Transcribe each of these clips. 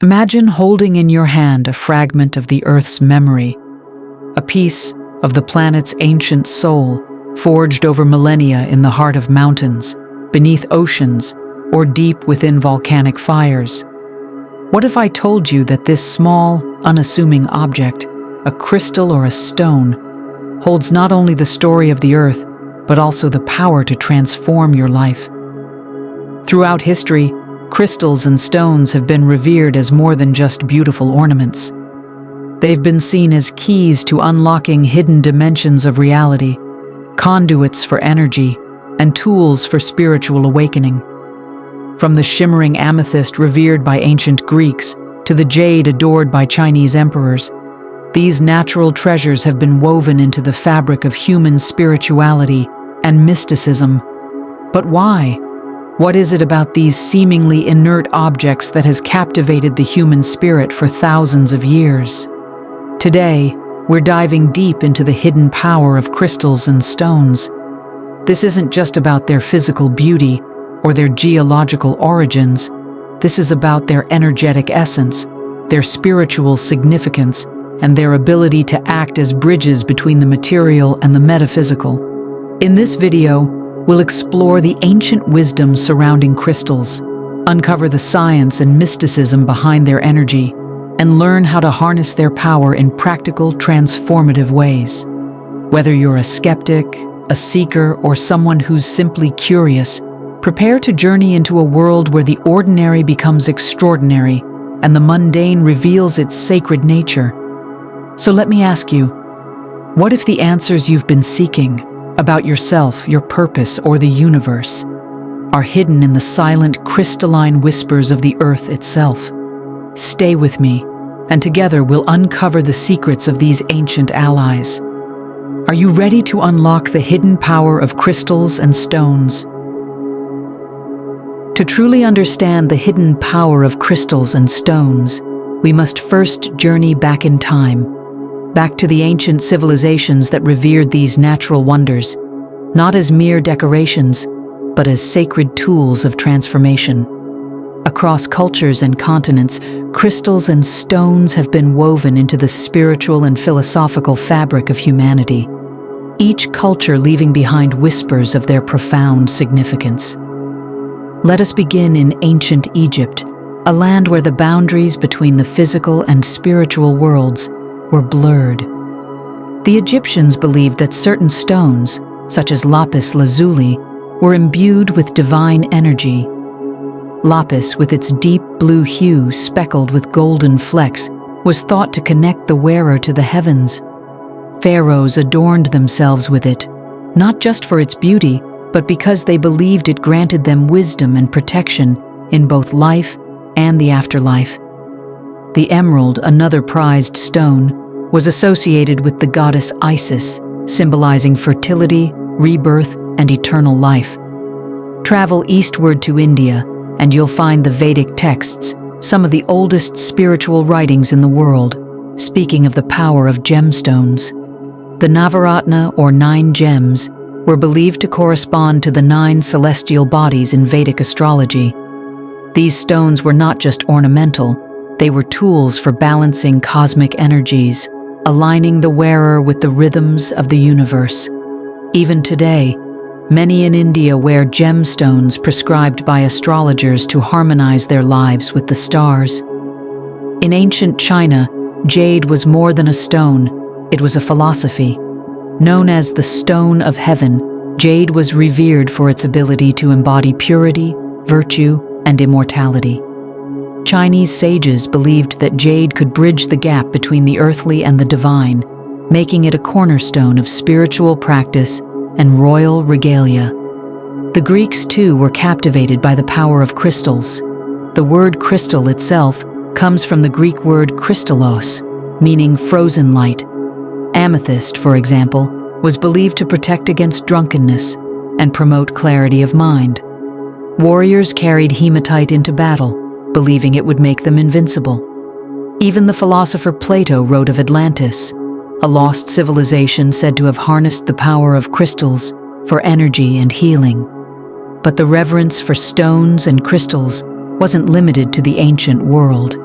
Imagine holding in your hand a fragment of the Earth's memory, a piece of the planet's ancient soul, forged over millennia in the heart of mountains, beneath oceans, or deep within volcanic fires. What if I told you that this small, unassuming object, a crystal or a stone, holds not only the story of the Earth, but also the power to transform your life? Throughout history, crystals and stones have been revered as more than just beautiful ornaments. They've been seen as keys to unlocking hidden dimensions of reality, conduits for energy, and tools for spiritual awakening. From the shimmering amethyst revered by ancient Greeks to the jade adored by Chinese emperors, these natural treasures have been woven into the fabric of human spirituality and mysticism. But why? What is it about these seemingly inert objects that has captivated the human spirit for thousands of years? Today, we're diving deep into the hidden power of crystals and stones. This isn't just about their physical beauty or their geological origins. This is about their energetic essence, their spiritual significance, and their ability to act as bridges between the material and the metaphysical. In this video, we'll explore the ancient wisdom surrounding crystals, uncover the science and mysticism behind their energy, and learn how to harness their power in practical, transformative ways. Whether you're a skeptic, a seeker, or someone who's simply curious, prepare to journey into a world where the ordinary becomes extraordinary and the mundane reveals its sacred nature. So let me ask you, what if the answers you've been seeking about yourself, your purpose, or the universe are hidden in the silent, crystalline whispers of the Earth itself? Stay with me, and together we'll uncover the secrets of these ancient allies. Are you ready to unlock the hidden power of crystals and stones? To truly understand the hidden power of crystals and stones, we must first journey back in time, back to the ancient civilizations that revered these natural wonders, not as mere decorations, but as sacred tools of transformation. Across cultures and continents, crystals and stones have been woven into the spiritual and philosophical fabric of humanity, each culture leaving behind whispers of their profound significance. Let us begin in ancient Egypt, a land where the boundaries between the physical and spiritual worlds were blurred. The Egyptians believed that certain stones, such as lapis lazuli, were imbued with divine energy. Lapis, with its deep blue hue speckled with golden flecks, was thought to connect the wearer to the heavens. Pharaohs adorned themselves with it, not just for its beauty, but because they believed it granted them wisdom and protection in both life and the afterlife. The emerald, another prized stone, was associated with the goddess Isis, symbolizing fertility, rebirth, and eternal life. Travel eastward to India, and you'll find the Vedic texts, some of the oldest spiritual writings in the world, speaking of the power of gemstones. The Navaratna, or 9 gems, were believed to correspond to the 9 celestial bodies in Vedic astrology. These stones were not just ornamental, they were tools for balancing cosmic energies, aligning the wearer with the rhythms of the universe. Even today, many in India wear gemstones prescribed by astrologers to harmonize their lives with the stars. In ancient China, jade was more than a stone, it was a philosophy. Known as the Stone of Heaven, jade was revered for its ability to embody purity, virtue, and immortality. Chinese sages believed that jade could bridge the gap between the earthly and the divine, making it a cornerstone of spiritual practice and royal regalia. The Greeks, too, were captivated by the power of crystals. The word crystal itself comes from the Greek word krystallos, meaning frozen light. Amethyst, for example, was believed to protect against drunkenness and promote clarity of mind. Warriors carried hematite into battle, believing it would make them invincible. Even the philosopher Plato wrote of Atlantis, a lost civilization said to have harnessed the power of crystals for energy and healing. But the reverence for stones and crystals wasn't limited to the ancient world.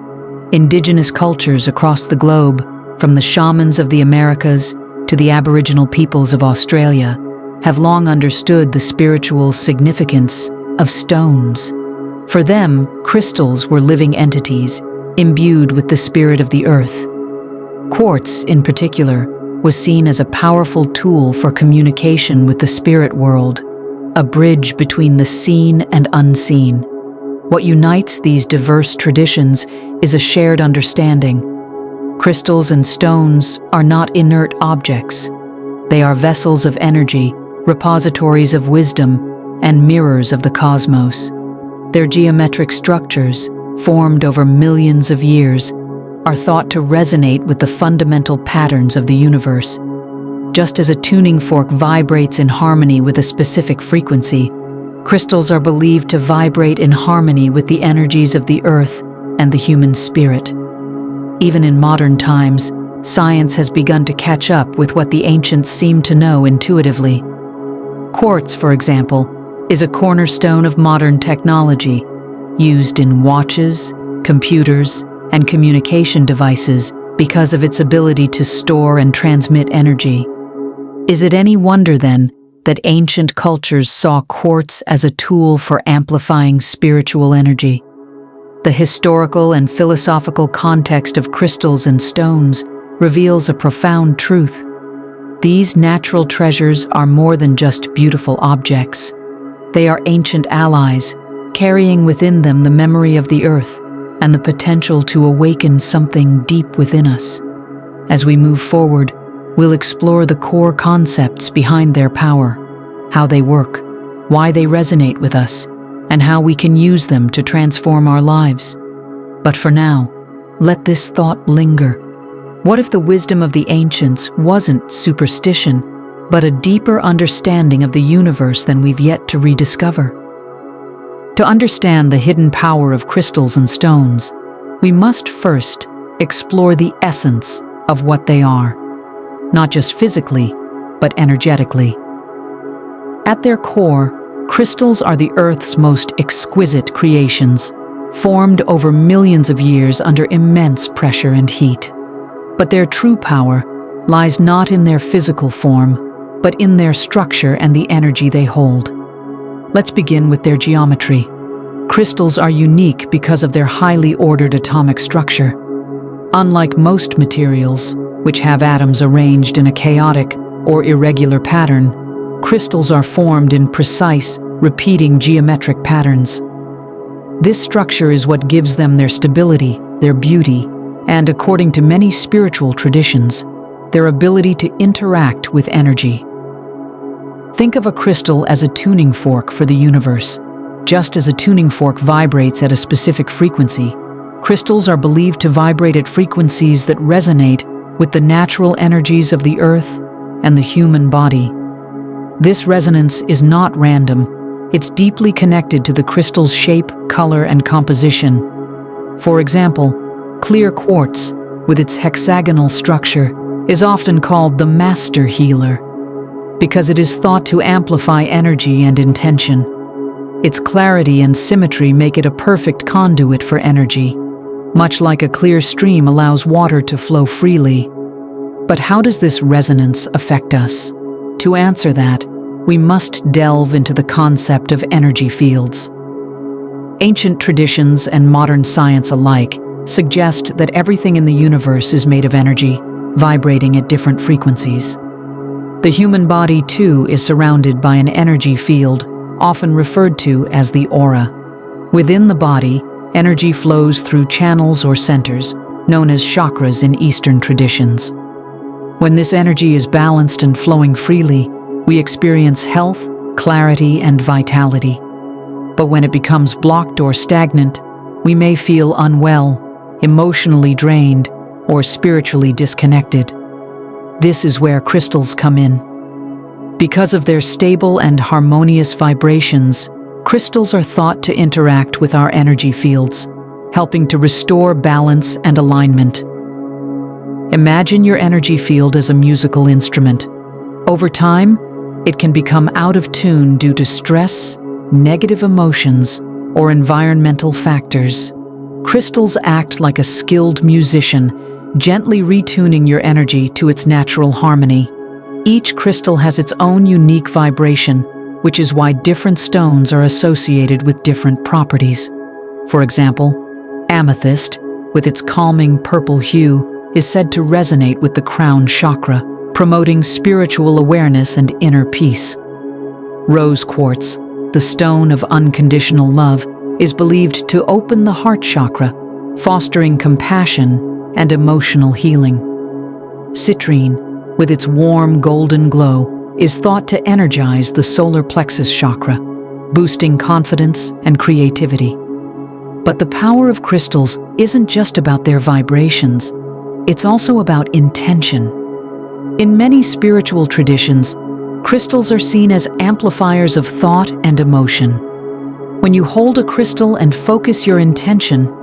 Indigenous cultures across the globe, from the shamans of the Americas to the Aboriginal peoples of Australia, have long understood the spiritual significance of stones. For them, crystals were living entities, imbued with the spirit of the earth. Quartz, in particular, was seen as a powerful tool for communication with the spirit world, a bridge between the seen and unseen. What unites these diverse traditions is a shared understanding. Crystals and stones are not inert objects. They are vessels of energy, repositories of wisdom, and mirrors of the cosmos. Their geometric structures, formed over millions of years, are thought to resonate with the fundamental patterns of the universe. Just as a tuning fork vibrates in harmony with a specific frequency, crystals are believed to vibrate in harmony with the energies of the earth and the human spirit. Even in modern times, science has begun to catch up with what the ancients seemed to know intuitively. Quartz, for example, is a cornerstone of modern technology, used in watches, computers, and communication devices because of its ability to store and transmit energy. Is it any wonder, then, that ancient cultures saw quartz as a tool for amplifying spiritual energy? The historical and philosophical context of crystals and stones reveals a profound truth. These natural treasures are more than just beautiful objects. They are ancient allies, carrying within them the memory of the earth and the potential to awaken something deep within us. As we move forward, we'll explore the core concepts behind their power, how they work, why they resonate with us, and how we can use them to transform our lives. But for now, let this thought linger. What if the wisdom of the ancients wasn't superstition, but a deeper understanding of the universe than we've yet to rediscover? To understand the hidden power of crystals and stones, we must first explore the essence of what they are, not just physically, but energetically. At their core, crystals are the Earth's most exquisite creations, formed over millions of years under immense pressure and heat. But their true power lies not in their physical form, but in their structure and the energy they hold. Let's begin with their geometry. Crystals are unique because of their highly ordered atomic structure. Unlike most materials, which have atoms arranged in a chaotic or irregular pattern, crystals are formed in precise, repeating geometric patterns. This structure is what gives them their stability, their beauty, and, according to many spiritual traditions, their ability to interact with energy. Think of a crystal as a tuning fork for the universe. Just as a tuning fork vibrates at a specific frequency, crystals are believed to vibrate at frequencies that resonate with the natural energies of the earth and the human body. This resonance is not random. It's deeply connected to the crystal's shape, color, and composition. For example, clear quartz, with its hexagonal structure, is often called the master healer, because it is thought to amplify energy and intention. Its clarity and symmetry make it a perfect conduit for energy, much like a clear stream allows water to flow freely. But how does this resonance affect us? To answer that, we must delve into the concept of energy fields. Ancient traditions and modern science alike suggest that everything in the universe is made of energy, vibrating at different frequencies. The human body, too, is surrounded by an energy field, often referred to as the aura. Within the body, energy flows through channels or centers, known as chakras in Eastern traditions. When this energy is balanced and flowing freely, we experience health, clarity, and vitality. But when it becomes blocked or stagnant, we may feel unwell, emotionally drained, or spiritually disconnected. This is where crystals come in. Because of their stable and harmonious vibrations, crystals are thought to interact with our energy fields, helping to restore balance and alignment. Imagine your energy field as a musical instrument. Over time, it can become out of tune due to stress, negative emotions, or environmental factors. Crystals act like a skilled musician, gently retuning your energy to its natural harmony. Each crystal has its own unique vibration, which is why different stones are associated with different properties. For example, amethyst, with its calming purple hue, is said to resonate with the crown chakra, promoting spiritual awareness and inner peace. Rose quartz, the stone of unconditional love, is believed to open the heart chakra, fostering compassion and emotional healing. Citrine, with its warm golden glow, is thought to energize the solar plexus chakra, boosting confidence and creativity. But the power of crystals isn't just about their vibrations, it's also about intention. In many spiritual traditions, crystals are seen as amplifiers of thought and emotion. When you hold a crystal and focus your intention,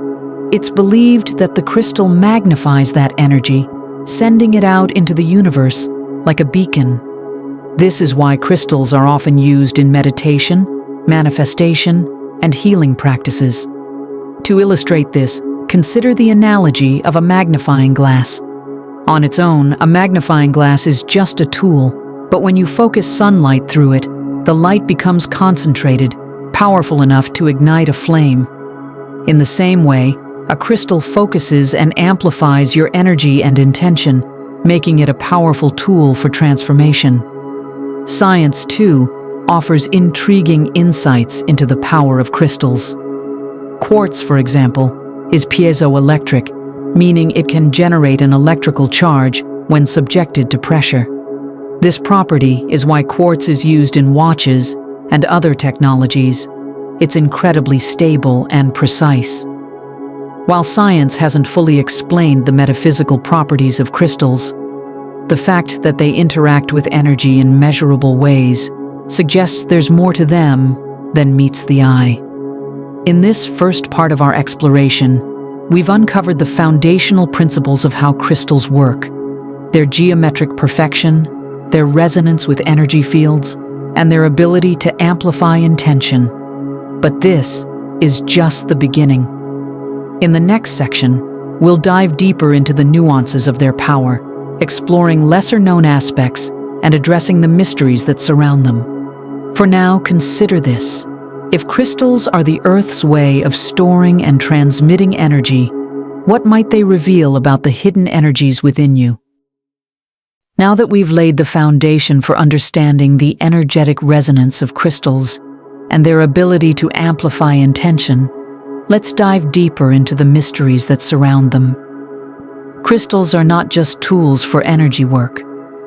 it's believed that the crystal magnifies that energy, sending it out into the universe like a beacon. This is why crystals are often used in meditation, manifestation, and healing practices. To illustrate this, consider the analogy of a magnifying glass. On its own, a magnifying glass is just a tool, but when you focus sunlight through it, the light becomes concentrated, powerful enough to ignite a flame. In the same way, a crystal focuses and amplifies your energy and intention, making it a powerful tool for transformation. Science, too, offers intriguing insights into the power of crystals. Quartz, for example, is piezoelectric, meaning it can generate an electrical charge when subjected to pressure. This property is why quartz is used in watches and other technologies. It's incredibly stable and precise. While science hasn't fully explained the metaphysical properties of crystals, the fact that they interact with energy in measurable ways suggests there's more to them than meets the eye. In this first part of our exploration, we've uncovered the foundational principles of how crystals work, their geometric perfection, their resonance with energy fields, and their ability to amplify intention. But this is just the beginning. In the next section, we'll dive deeper into the nuances of their power, exploring lesser-known aspects and addressing the mysteries that surround them. For now, consider this. If crystals are the Earth's way of storing and transmitting energy, what might they reveal about the hidden energies within you? Now that we've laid the foundation for understanding the energetic resonance of crystals and their ability to amplify intention, let's dive deeper into the mysteries that surround them. Crystals are not just tools for energy work.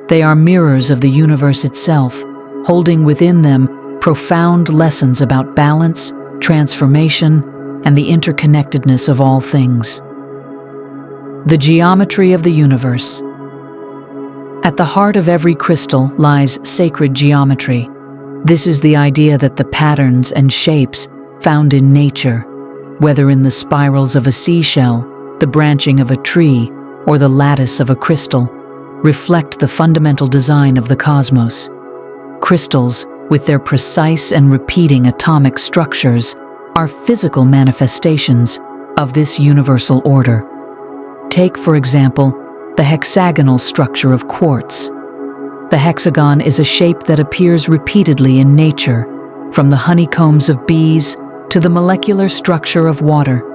They are mirrors of the universe itself, holding within them profound lessons about balance, transformation, and the interconnectedness of all things. The geometry of the universe. At the heart of every crystal lies sacred geometry. This is the idea that the patterns and shapes found in nature, whether in the spirals of a seashell, the branching of a tree, or the lattice of a crystal, reflect the fundamental design of the cosmos. Crystals, with their precise and repeating atomic structures, are physical manifestations of this universal order. Take, for example, the hexagonal structure of quartz. The hexagon is a shape that appears repeatedly in nature, from the honeycombs of bees to the molecular structure of water.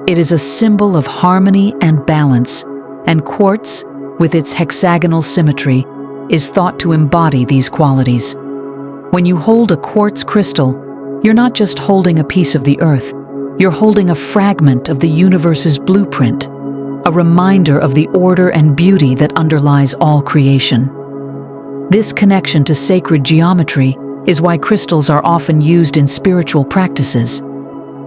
It is a symbol of harmony and balance, and quartz, with its hexagonal symmetry, is thought to embody these qualities. When you hold a quartz crystal, you're not just holding a piece of the earth, you're holding a fragment of the universe's blueprint, a reminder of the order and beauty that underlies all creation. This connection to sacred geometry is why crystals are often used in spiritual practices.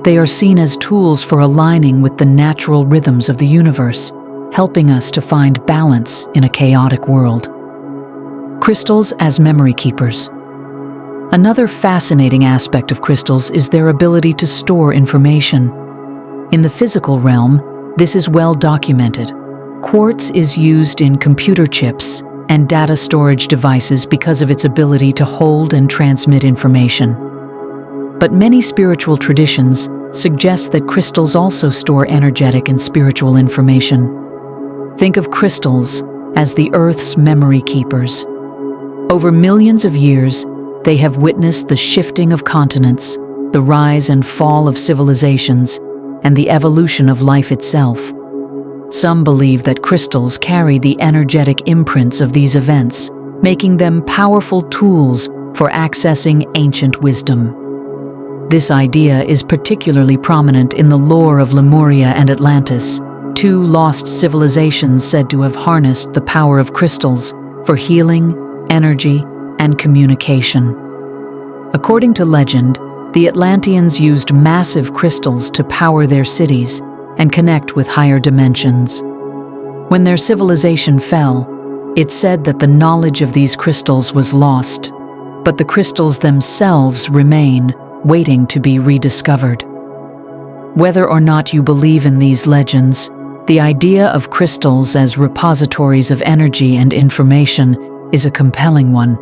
They are seen as tools for aligning with the natural rhythms of the universe, helping us to find balance in a chaotic world. Crystals as memory keepers. Another fascinating aspect of crystals is their ability to store information. In the physical realm, this is well documented. Quartz is used in computer chips and data storage devices because of its ability to hold and transmit information. But many spiritual traditions suggests that crystals also store energetic and spiritual information. Think of crystals as the Earth's memory keepers. Over millions of years, they have witnessed the shifting of continents, the rise and fall of civilizations, and the evolution of life itself. Some believe that crystals carry the energetic imprints of these events, making them powerful tools for accessing ancient wisdom. This idea is particularly prominent in the lore of Lemuria and Atlantis, two lost civilizations said to have harnessed the power of crystals for healing, energy, and communication. According to legend, the Atlanteans used massive crystals to power their cities and connect with higher dimensions. When their civilization fell, it's said that the knowledge of these crystals was lost, but the crystals themselves remain, waiting to be rediscovered. Whether or not you believe in these legends, the idea of crystals as repositories of energy and information is a compelling one.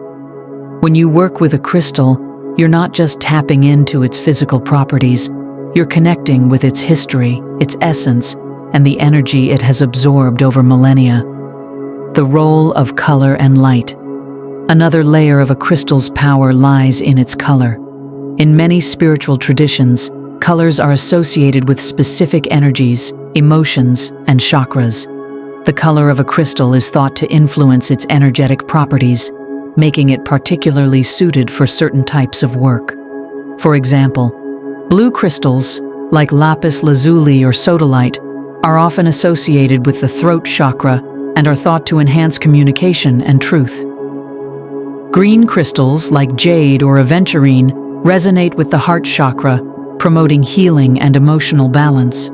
When you work with a crystal, you're not just tapping into its physical properties, you're connecting with its history, its essence, and the energy it has absorbed over millennia. The role of color and light. Another layer of a crystal's power lies in its color. In many spiritual traditions, colors are associated with specific energies, emotions, and chakras. The color of a crystal is thought to influence its energetic properties, making it particularly suited for certain types of work. For example, blue crystals, like lapis lazuli or sodalite, are often associated with the throat chakra and are thought to enhance communication and truth. Green crystals, like jade or aventurine, resonate with the heart chakra, promoting healing and emotional balance.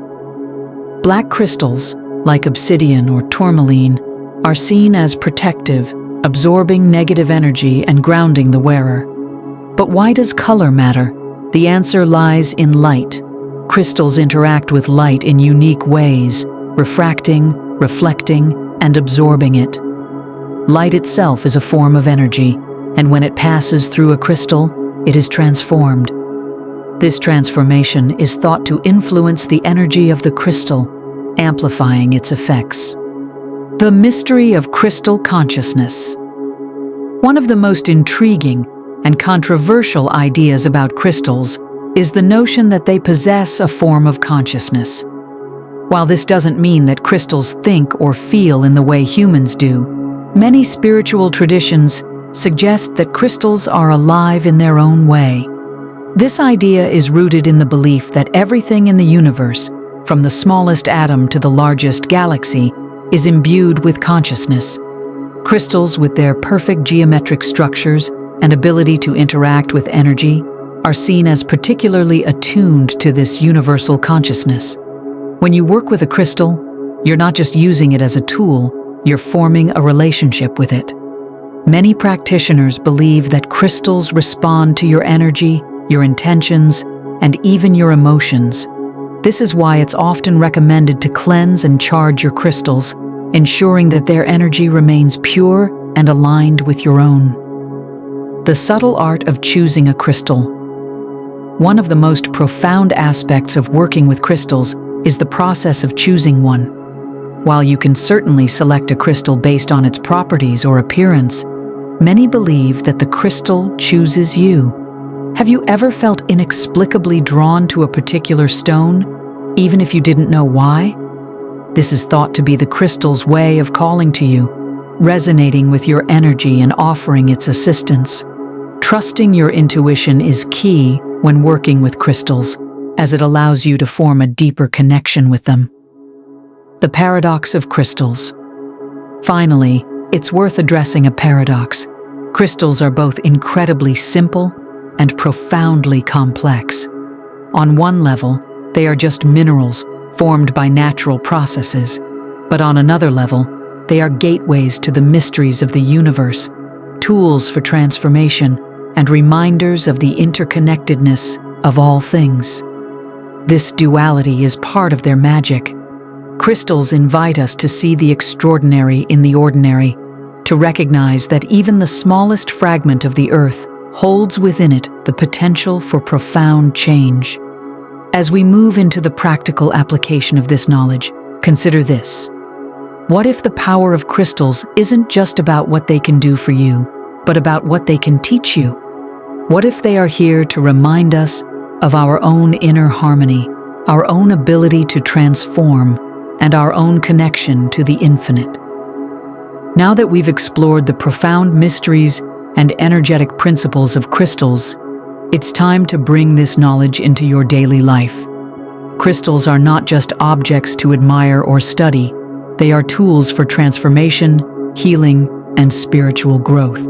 Black crystals, like obsidian or tourmaline, are seen as protective, absorbing negative energy and grounding the wearer. But why does color matter? The answer lies in light. Crystals interact with light in unique ways, refracting, reflecting, and absorbing it. Light itself is a form of energy, and when it passes through a crystal, it is transformed. This transformation is thought to influence the energy of the crystal, amplifying its effects. The mystery of crystal consciousness. One of the most intriguing and controversial ideas about crystals is the notion that they possess a form of consciousness. While this doesn't mean that crystals think or feel in the way humans do, many spiritual traditions suggest that crystals are alive in their own way. This idea is rooted in the belief that everything in the universe, from the smallest atom to the largest galaxy, is imbued with consciousness. Crystals, with their perfect geometric structures and ability to interact with energy, are seen as particularly attuned to this universal consciousness. When you work with a crystal, you're not just using it as a tool, you're forming a relationship with it. Many practitioners believe that crystals respond to your energy, your intentions, and even your emotions. This is why it's often recommended to cleanse and charge your crystals, ensuring that their energy remains pure and aligned with your own. The subtle art of choosing a crystal. One of the most profound aspects of working with crystals is the process of choosing one. While you can certainly select a crystal based on its properties or appearance, many believe that the crystal chooses you. Have you ever felt inexplicably drawn to a particular stone, even if you didn't know why? This is thought to be the crystal's way of calling to you, resonating with your energy and offering its assistance. Trusting your intuition is key when working with crystals, as it allows you to form a deeper connection with them. The paradox of crystals. Finally, it's worth addressing a paradox. Crystals are both incredibly simple and profoundly complex. On one level, they are just minerals formed by natural processes, but on another level, they are gateways to the mysteries of the universe, tools for transformation, and reminders of the interconnectedness of all things. This duality is part of their magic. Crystals invite us to see the extraordinary in the ordinary, to recognize that even the smallest fragment of the earth holds within it the potential for profound change. As we move into the practical application of this knowledge, consider this. What if the power of crystals isn't just about what they can do for you, but about what they can teach you? What if they are here to remind us of our own inner harmony, our own ability to transform, and our own connection to the infinite? Now that we've explored the profound mysteries and energetic principles of crystals, it's time to bring this knowledge into your daily life. Crystals are not just objects to admire or study, they are tools for transformation, healing, and spiritual growth.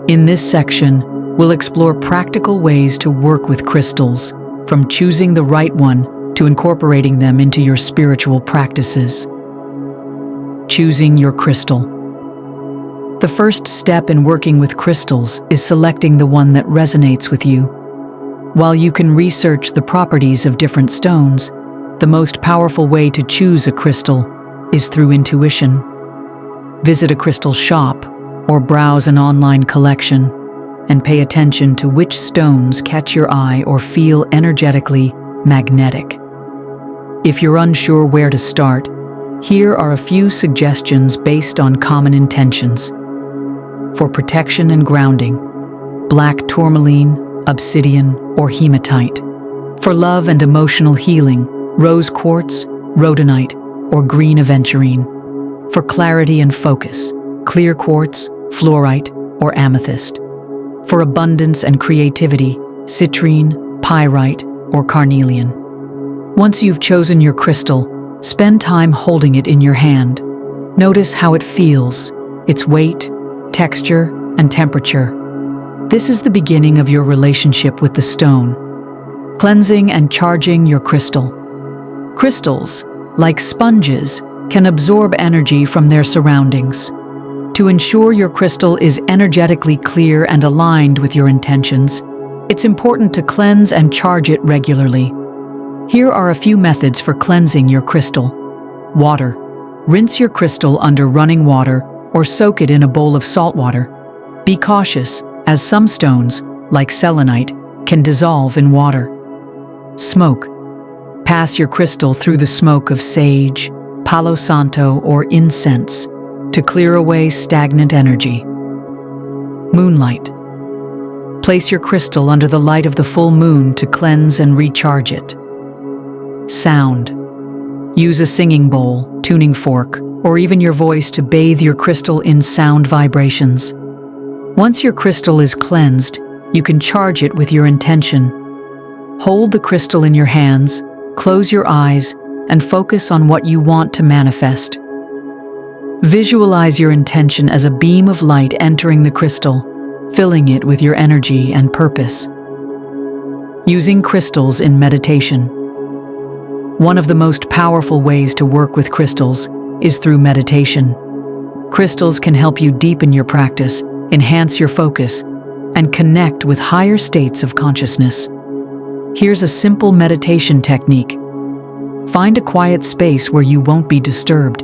In this section, we'll explore practical ways to work with crystals, from choosing the right one to incorporating them into your spiritual practices. Choosing your crystal. The first step in working with crystals is selecting the one that resonates with you. While you can research the properties of different stones, the most powerful way to choose a crystal is through intuition. Visit a crystal shop or browse an online collection and pay attention to which stones catch your eye or feel energetically magnetic. If you're unsure where to start, here are a few suggestions based on common intentions. For protection and grounding, black tourmaline, obsidian, or hematite. For love and emotional healing, rose quartz, rhodonite, or green aventurine. For clarity and focus, clear quartz, fluorite, or amethyst. For abundance and creativity, citrine, pyrite, or carnelian. Once you've chosen your crystal, spend time holding it in your hand. Notice how it feels, its weight, texture, and temperature. This is the beginning of your relationship with the stone. Cleansing and charging your crystal. Crystals, like sponges, can absorb energy from their surroundings. To ensure your crystal is energetically clear and aligned with your intentions, it's important to cleanse and charge it regularly. Here are a few methods for cleansing your crystal. Water. Rinse your crystal under running water or soak it in a bowl of salt water. Be cautious, as some stones, like selenite, can dissolve in water. Smoke. Pass your crystal through the smoke of sage, palo santo, or incense to clear away stagnant energy. Moonlight. Place your crystal under the light of the full moon to cleanse and recharge it. Sound. Use a singing bowl, tuning fork, or even your voice to bathe your crystal in sound vibrations. Once your crystal is cleansed, you can charge it with your intention. Hold the crystal in your hands, close your eyes, and focus on what you want to manifest. Visualize your intention as a beam of light entering the crystal, filling it with your energy and purpose. Using crystals in meditation. One of the most powerful ways to work with crystals is through meditation. Crystals can help you deepen your practice, enhance your focus, and connect with higher states of consciousness. Here's a simple meditation technique. Find a quiet space where you won't be disturbed.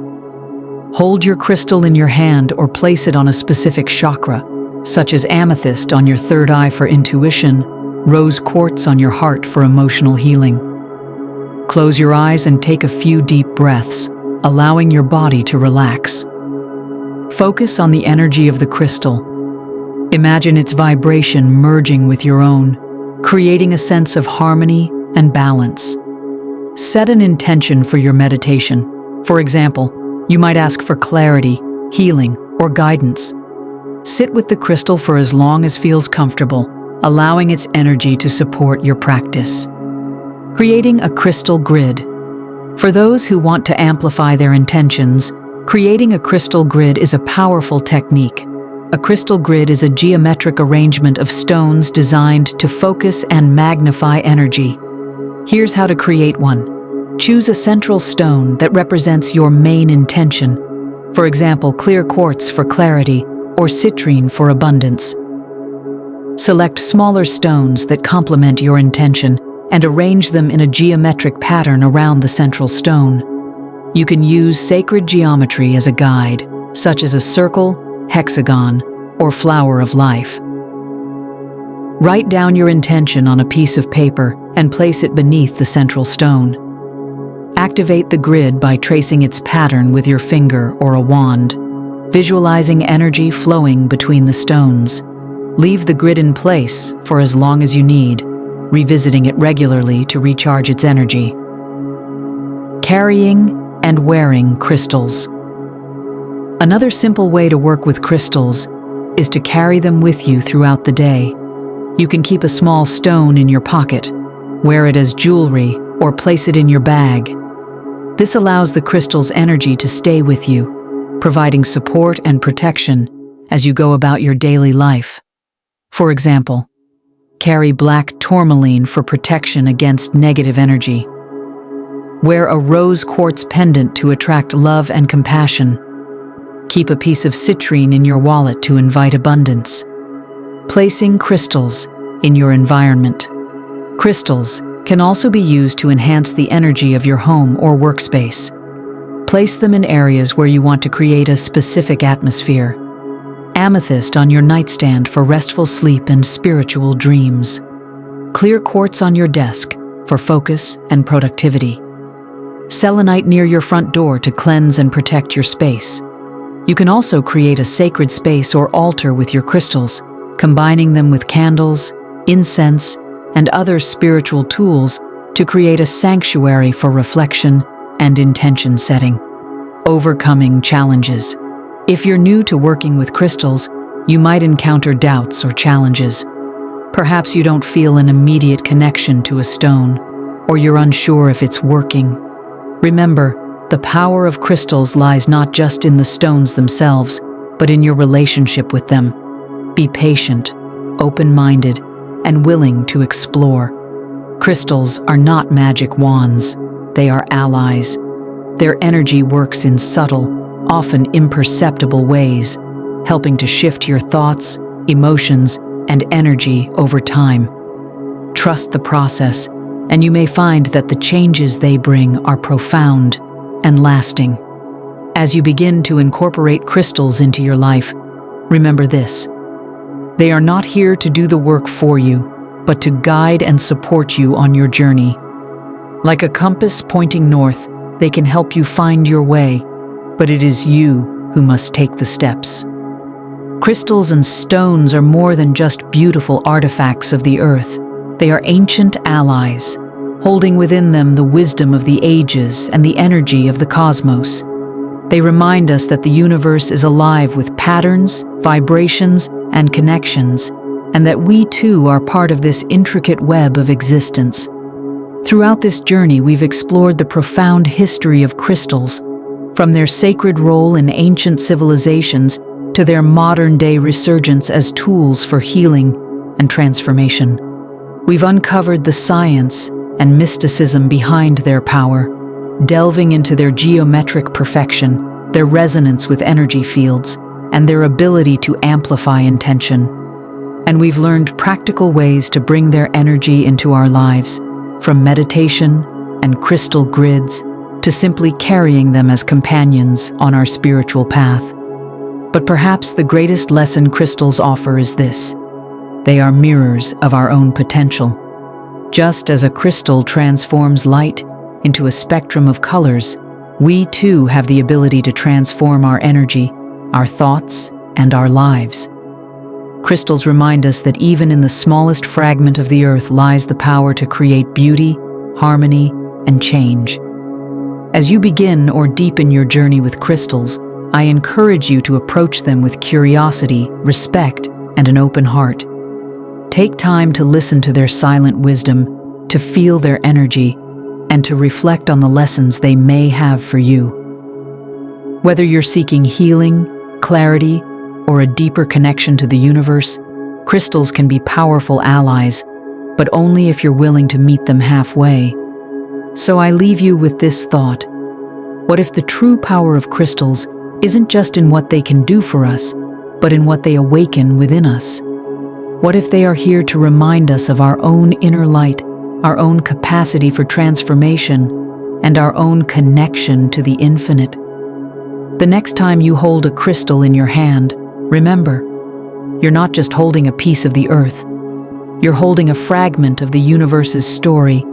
Hold your crystal in your hand or place it on a specific chakra, such as amethyst on your third eye for intuition, rose quartz on your heart for emotional healing. Close your eyes and take a few deep breaths, allowing your body to relax. Focus on the energy of the crystal. Imagine its vibration merging with your own, creating a sense of harmony and balance. Set an intention for your meditation. For example, you might ask for clarity, healing, or guidance. Sit with the crystal for as long as feels comfortable, allowing its energy to support your practice. Creating a crystal grid. For those who want to amplify their intentions, creating a crystal grid is a powerful technique. A crystal grid is a geometric arrangement of stones designed to focus and magnify energy. Here's how to create one. Choose a central stone that represents your main intention. For example, clear quartz for clarity or citrine for abundance. Select smaller stones that complement your intention and arrange them in a geometric pattern around the central stone. You can use sacred geometry as a guide, such as a circle, hexagon, or flower of life. Write down your intention on a piece of paper and place it beneath the central stone. Activate the grid by tracing its pattern with your finger or a wand, visualizing energy flowing between the stones. Leave the grid in place for as long as you need, revisiting it regularly to recharge its energy. Carrying and wearing crystals. Another simple way to work with crystals is to carry them with you throughout the day. You can keep a small stone in your pocket, wear it as jewelry, or place it in your bag. This allows the crystal's energy to stay with you, providing support and protection as you go about your daily life. For example, carry black tourmaline for protection against negative energy. Wear a rose quartz pendant to attract love and compassion. Keep a piece of citrine in your wallet to invite abundance. Placing crystals in your environment. Crystals can also be used to enhance the energy of your home or workspace. Place them in areas where you want to create a specific atmosphere. Amethyst on your nightstand for restful sleep and spiritual dreams. Clear quartz on your desk for focus and productivity. Selenite near your front door to cleanse and protect your space. You can also create a sacred space or altar with your crystals, combining them with candles, incense, and other spiritual tools to create a sanctuary for reflection and intention setting. Overcoming challenges. If you're new to working with crystals, you might encounter doubts or challenges. Perhaps you don't feel an immediate connection to a stone, or you're unsure if it's working. Remember, the power of crystals lies not just in the stones themselves, but in your relationship with them. Be patient, open-minded, and willing to explore. Crystals are not magic wands. They are allies. Their energy works in subtle, often imperceptible ways, helping to shift your thoughts, emotions, and energy over time. Trust the process, and you may find that the changes they bring are profound and lasting. As you begin to incorporate crystals into your life, remember this: they are not here to do the work for you, but to guide and support you on your journey. Like a compass pointing north, they can help you find your way, but it is you who must take the steps. Crystals and stones are more than just beautiful artifacts of the earth. They are ancient allies, holding within them the wisdom of the ages and the energy of the cosmos. They remind us that the universe is alive with patterns, vibrations, and connections, and that we too are part of this intricate web of existence. Throughout this journey, we've explored the profound history of crystals, from their sacred role in ancient civilizations to their modern-day resurgence as tools for healing and transformation. We've uncovered the science and mysticism behind their power, delving into their geometric perfection, their resonance with energy fields, and their ability to amplify intention. And we've learned practical ways to bring their energy into our lives, from meditation and crystal grids to simply carrying them as companions on our spiritual path. But perhaps the greatest lesson crystals offer is this: they are mirrors of our own potential. Just as a crystal transforms light into a spectrum of colors, we too have the ability to transform our energy, our thoughts, and our lives. Crystals remind us that even in the smallest fragment of the earth lies the power to create beauty, harmony, and change. As you begin or deepen your journey with crystals, I encourage you to approach them with curiosity, respect, and an open heart. Take time to listen to their silent wisdom, to feel their energy, and to reflect on the lessons they may have for you. Whether you're seeking healing, clarity, or a deeper connection to the universe, crystals can be powerful allies, but only if you're willing to meet them halfway. So I leave you with this thought: what if the true power of crystals isn't just in what they can do for us, but in what they awaken within us? What if they are here to remind us of our own inner light, our own capacity for transformation, and our own connection to the infinite? The next time you hold a crystal in your hand, remember, you're not just holding a piece of the earth. You're holding a fragment of the universe's story,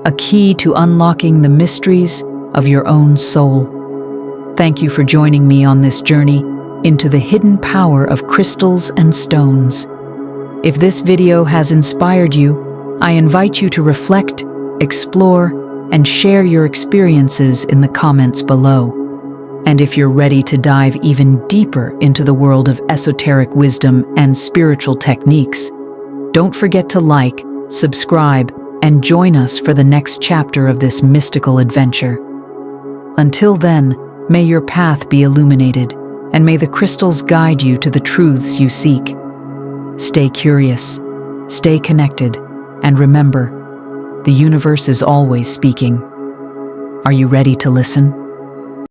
a key to unlocking the mysteries of your own soul. Thank you for joining me on this journey into the hidden power of crystals and stones. If this video has inspired you, I invite you to reflect, explore, and share your experiences in the comments below. And if you're ready to dive even deeper into the world of esoteric wisdom and spiritual techniques, don't forget to like, subscribe, and join us for the next chapter of this mystical adventure. Until then, may your path be illuminated, and may the crystals guide you to the truths you seek. Stay curious, stay connected, and remember, the universe is always speaking. Are you ready to listen?